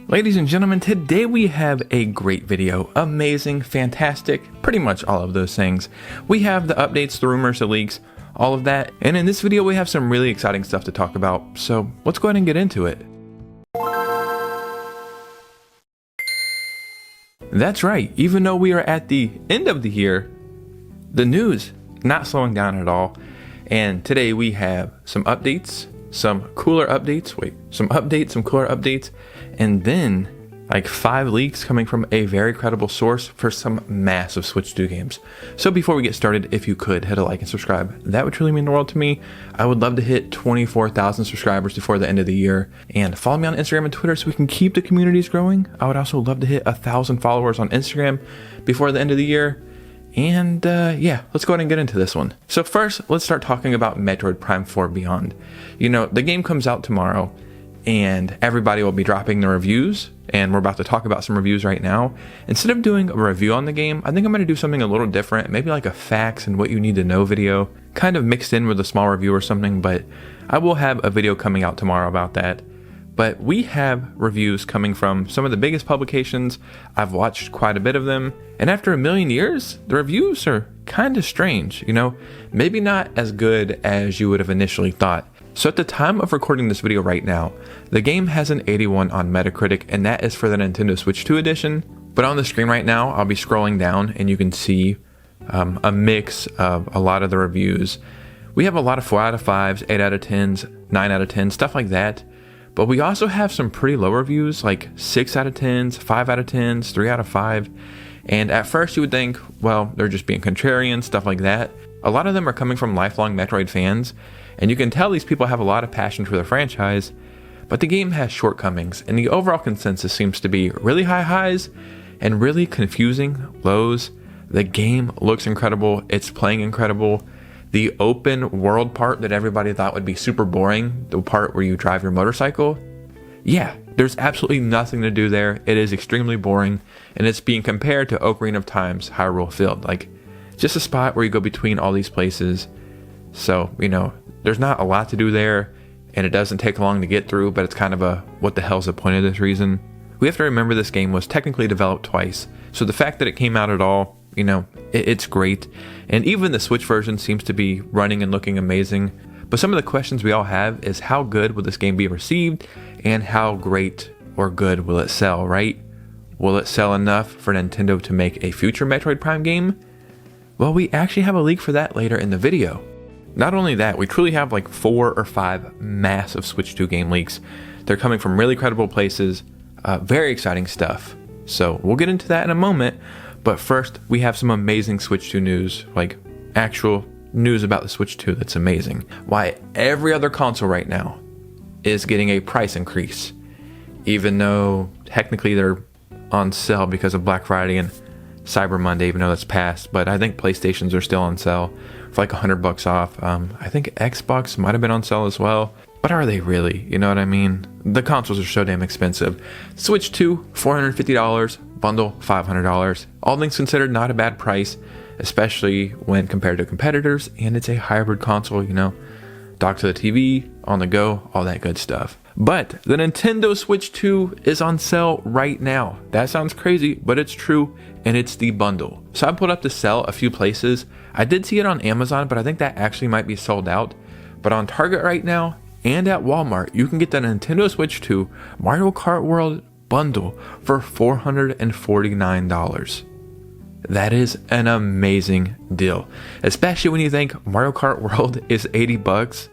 Ladies and gentlemen, today we have a great video. Amazing, fantastic, pretty much all of those things. We have the updates, the rumors, the leaks, all of that. And in this video, we have some really exciting stuff to talk about. So let's go ahead and get into it. That's right, even though we are at the end of the year, the news not slowing down at all. And today we have some updates, some cooler updates, some cooler updates, and then like 5 leaks coming from a very credible source for some massive Switch 2 games. So before we get started, if you could hit a like and subscribe, that would truly mean the world to me. I would love to hit 24,000 subscribers before the end of the year, and follow me on Instagram and Twitter so we can keep the communities growing. I would also love to hit 1,000 followers on Instagram before the end of the year. And yeah, let's go ahead and get into this one. So first, let's start talking about Metroid Prime 4 Beyond. You know, the game comes out tomorrow, and everybody will be dropping the reviews, and we're about to talk about some reviews right now. Instead of doing a review on the game, I think I'm going to do something a little different, maybe like a facts and what you need to know video, kind of mixed in with a small review or something, but I will have a video coming out tomorrow about that. But we have reviews coming from some of the biggest publications. I've watched quite a bit of them, and after a million years, the reviews are kind of strange, you know, maybe not as good as you would have initially thought. So at the time of recording this video right now, the game has an 81 on Metacritic, and that is for the Nintendo Switch 2 edition. But on the screen right now, I'll be scrolling down and you can see a mix of a lot of the reviews. We have a lot of 4 out of 5s, 8 out of 10s, 9 out of 10, stuff like that. But we also have some pretty low reviews, like 6 out of 10s, 5 out of 10s, 3 out of 5. And at first you would think, well, they're just being contrarian, stuff like that. A lot of them are coming from lifelong Metroid fans, and you can tell these people have a lot of passion for the franchise, but the game has shortcomings, and the overall consensus seems to be really high highs and really confusing lows. The game looks incredible, it's playing incredible. The open world part that everybody thought would be super boring, the part where you drive your motorcycle, yeah, there's absolutely nothing to do there. It is extremely boring, and it's being compared to Ocarina of Time's Hyrule Field, like just a spot where you go between all these places. So, you know, there's not a lot to do there, and it doesn't take long to get through, but it's kind of a, what the hell's the point of this reason? We have to remember this game was technically developed twice, so the fact that it came out at all, you know, it's great. And even the Switch version seems to be running and looking amazing. But some of the questions we all have is how good will this game be received, and how great or good will it sell, right? Will it sell enough for Nintendo to make a future Metroid Prime game? Well, we actually have a leak for that later in the video. Not only that, we truly have like 4 or 5 massive Switch 2 game leaks. They're coming from really credible places, very exciting stuff. So we'll get into that in a moment, but first we have some amazing Switch 2 news, like actual news about the Switch 2 that's amazing. Why every other console right now is getting a price increase, even though technically they're on sale because of Black Friday and Cyber Monday, even though that's passed. But I think PlayStations are still on sale for like $100 off. I think Xbox might have been on sale as well, but are they really? You know what I mean? The consoles are so damn expensive. Switch 2, $450, bundle $500. All things considered, not a bad price, especially when compared to competitors, and it's a hybrid console, you know, dock to the TV, on the go, all that good stuff. But the Nintendo Switch 2 is on sale right now. That sounds crazy, but it's true, and it's the bundle. So I put up to sell a few places. I did see it on Amazon, but I think that actually might be sold out. But on Target right now, and at Walmart, you can get the Nintendo Switch 2 Mario Kart World bundle for $449. That is an amazing deal, especially when you think Mario Kart World is $80.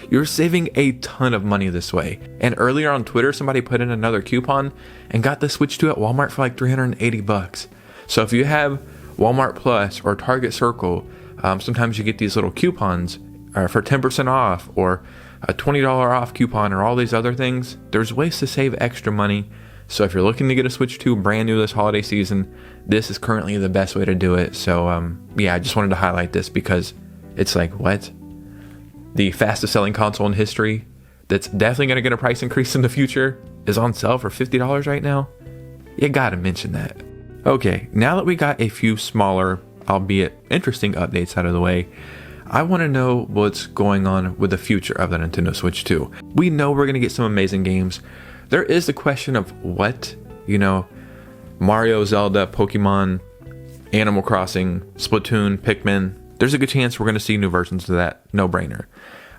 You're saving a ton of money this way. And earlier on Twitter, somebody put in another coupon and got the Switch 2 at Walmart for like $380. So if you have Walmart Plus or Target Circle, sometimes you get these little coupons for 10% off or a $20 off coupon or all these other things. There's ways to save extra money. So if you're looking to get a Switch 2 brand new this holiday season, this is currently the best way to do it. So yeah, I just wanted to highlight this because it's like, what? The fastest selling console in history that's definitely going to get a price increase in the future is on sale for $50 right now? You gotta mention that. Okay, now that we got a few smaller, albeit interesting updates out of the way, I want to know what's going on with the future of the Nintendo Switch 2. We know we're going to get some amazing games. there is the question of what, Mario, Zelda, Pokemon, Animal Crossing, Splatoon, Pikmin. There's a good chance we're going to see new versions of that. No brainer.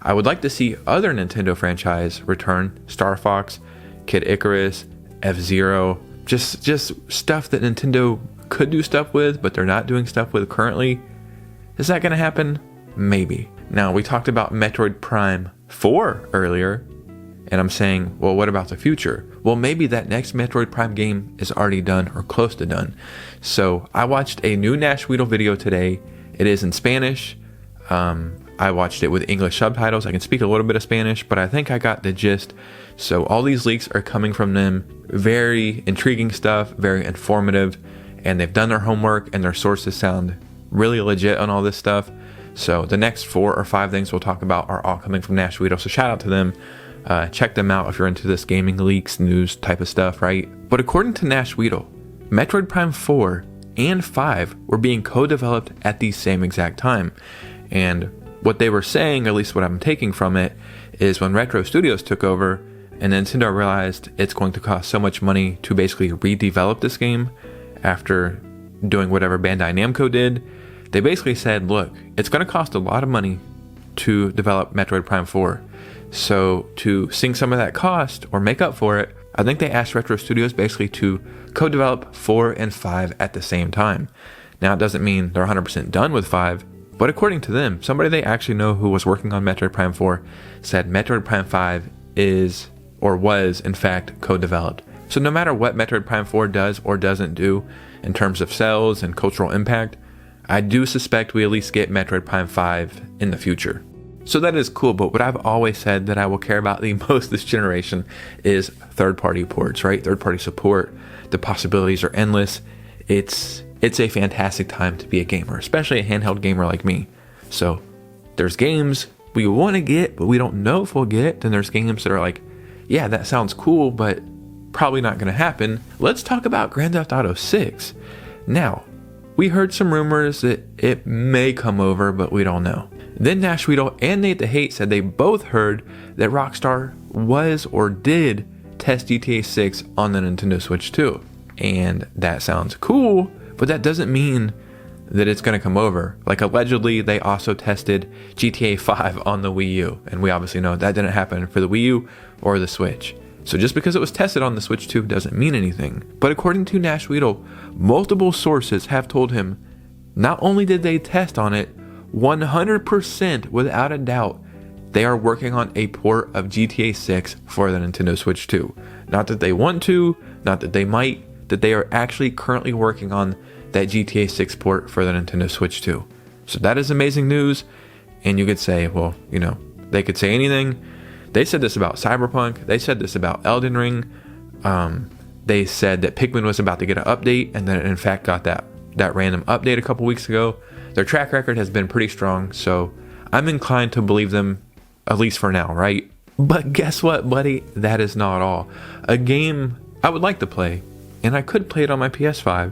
I would like to see other Nintendo franchise return. Star Fox, Kid Icarus, F-Zero. Just stuff that Nintendo could do stuff with, but they're not doing stuff with currently. Is that going to happen? Maybe. Now, we talked about Metroid Prime 4 earlier, and I'm saying, well, what about the future? Well, maybe that next Metroid Prime game is already done or close to done. So I watched a new Nash Weedle video today. It is in Spanish. I watched it with English subtitles. I can speak a little bit of Spanish, but I think I got the gist. So all these leaks are coming from them. Very intriguing stuff, very informative, and they've done their homework and their sources sound really legit on all this stuff. So the next 4 or 5 things we'll talk about are all coming from Nash Weedle. So shout out to them. Check them out if you're into this gaming leaks, news type of stuff, right? But according to Nash Weedle, Metroid Prime 4 and 5 were being co-developed at the same exact time. And what they were saying, or at least what I'm taking from it, is when Retro Studios took over and Nintendo realized it's going to cost so much money to basically redevelop this game after doing whatever Bandai Namco did, they basically said, look, it's going to cost a lot of money to develop Metroid Prime 4. So to sink some of that cost or make up for it, I think they asked Retro Studios basically to co-develop 4 and 5 at the same time. Now, it doesn't mean they're 100% done with 5, but according to them, somebody they actually know who was working on Metroid Prime 4 said Metroid Prime 5 is or was in fact co-developed. So no matter what Metroid Prime 4 does or doesn't do in terms of sales and cultural impact, I do suspect we at least get Metroid Prime 5 in the future. So that is cool, but what I've always said that I will care about the most this generation is third-party ports, right? Third-party support. The possibilities are endless. It's a fantastic time to be a gamer, especially a handheld gamer like me. So there's games we want to get, but we don't know if we'll get. Then there's games that are like, yeah, that sounds cool, but probably not going to happen. Let's talk about Grand Theft Auto 6. Now, we heard some rumors that it may come over, but we don't know. Then Nash Weedle and Nate the Hate said they both heard that Rockstar was or did test GTA 6 on the Nintendo Switch 2. And that sounds cool, but that doesn't mean that it's going to come over. Like, allegedly, they also tested GTA 5 on the Wii U. And we obviously know that didn't happen for the Wii U or the Switch. So just because it was tested on the Switch 2 doesn't mean anything. But according to Nash Weedle, multiple sources have told him not only did they test on it, 100% without a doubt, they are working on a port of GTA 6 for the Nintendo Switch 2. Not that they want to, not that they might, that they are actually currently working on that GTA 6 port for the Nintendo Switch 2. So that is amazing news. And you could say, well, they could say anything. They said this about Cyberpunk. They said this about Elden Ring. They said that Pikmin was about to get an update, and then it in fact got that random update a couple weeks ago. Their track record has been pretty strong, so I'm inclined to believe them, at least for now, right? But guess what, buddy? That is not all. A game I would like to play, and I could play it on my PS5,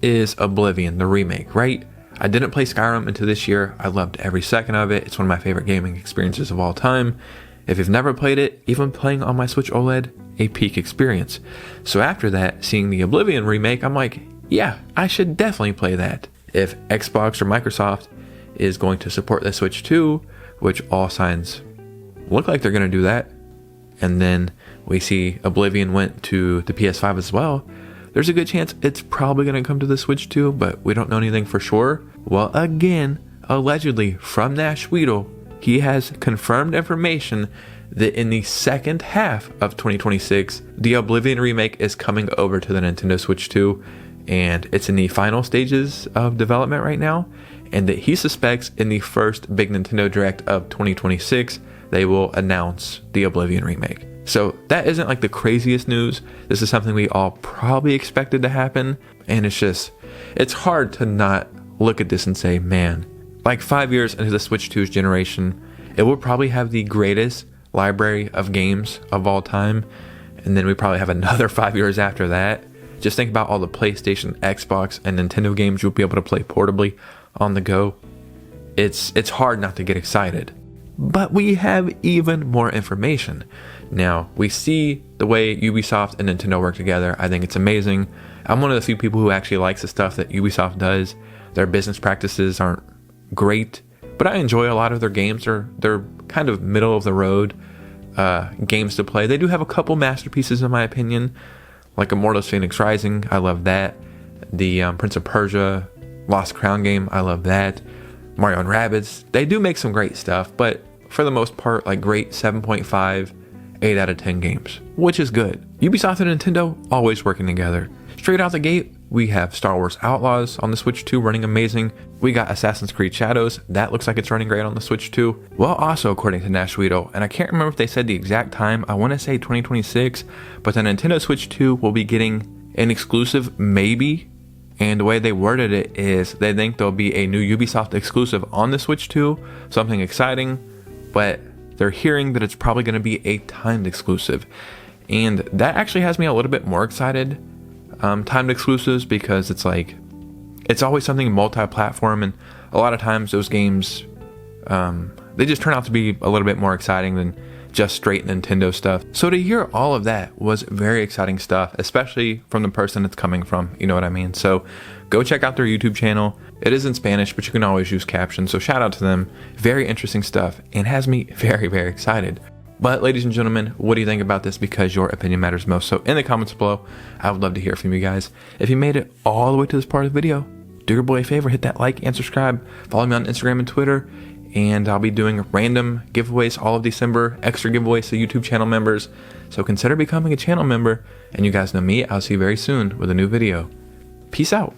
is Oblivion, the remake, right? I didn't play Skyrim until this year. I loved every second of it. It's one of my favorite gaming experiences of all time. If you've never played it, even playing on my Switch OLED, a peak experience. So after that, seeing the Oblivion remake, I'm like, yeah, I should definitely play that. If Xbox or Microsoft is going to support the Switch 2, which all signs look like they're going to do that, and then we see Oblivion went to the PS5 as well, there's a good chance it's probably going to come to the Switch 2, but we don't know anything for sure. Well, again, allegedly from Nash Weedle, he has confirmed information that in the second half of 2026, the Oblivion remake is coming over to the Nintendo Switch 2, and it's in the final stages of development right now, and that he suspects in the first big Nintendo Direct of 2026, they will announce the Oblivion remake. So that isn't like the craziest news. This is something we all probably expected to happen, and it's hard to not look at this and say, man, like 5 years into the Switch 2's generation, it will probably have the greatest library of games of all time, and then we probably have another 5 years after that. Just think about all the PlayStation, Xbox, and Nintendo games you'll be able to play portably on the go. It's hard not to get excited. but we have even more information. Now, we see the way Ubisoft and Nintendo work together. I think it's amazing. I'm one of the few people who actually likes the stuff that Ubisoft does. Their business practices aren't great, but I enjoy a lot of their games. They're kind of middle of the road games to play. They do have a couple masterpieces in my opinion, like Immortals Phoenix Rising. I love that. The Prince of Persia Lost Crown game, I love that. Mario and Rabbids, they do make some great stuff, but for the most part, like great 7.5, 8 out of 10 games, which is good. Ubisoft and Nintendo always working together. Straight out the gate, we have Star Wars Outlaws on the Switch 2 running amazing. We got Assassin's Creed Shadows, that looks like it's running great on the Switch 2. Well, also according to Nashweedle, and I can't remember if they said the exact time, I want to say 2026, but the Nintendo Switch 2 will be getting an exclusive maybe. And the way they worded it is they think there'll be a new Ubisoft exclusive on the Switch 2, something exciting, but they're hearing that it's probably going to be a timed exclusive. And that actually has me a little bit more excited, timed exclusives, because it's like, it's always something multi-platform, and a lot of times those games, they just turn out to be a little bit more exciting than just straight Nintendo stuff. So to hear all of that was very exciting stuff, especially from the person it's coming from, you know what I mean? So go check out their YouTube channel. It is in Spanish, but you can always use captions, so shout out to them. Very interesting stuff and has me very, very excited. But ladies and gentlemen, what do you think about this? Because your opinion matters most. So in the comments below, I would love to hear from you guys. If you made it all the way to this part of the video, do your boy a favor, hit that like and subscribe. Follow me on Instagram and Twitter. And I'll be doing random giveaways all of December, extra giveaways to YouTube channel members. So consider becoming a channel member. And you guys know me, I'll see you very soon with a new video. Peace out.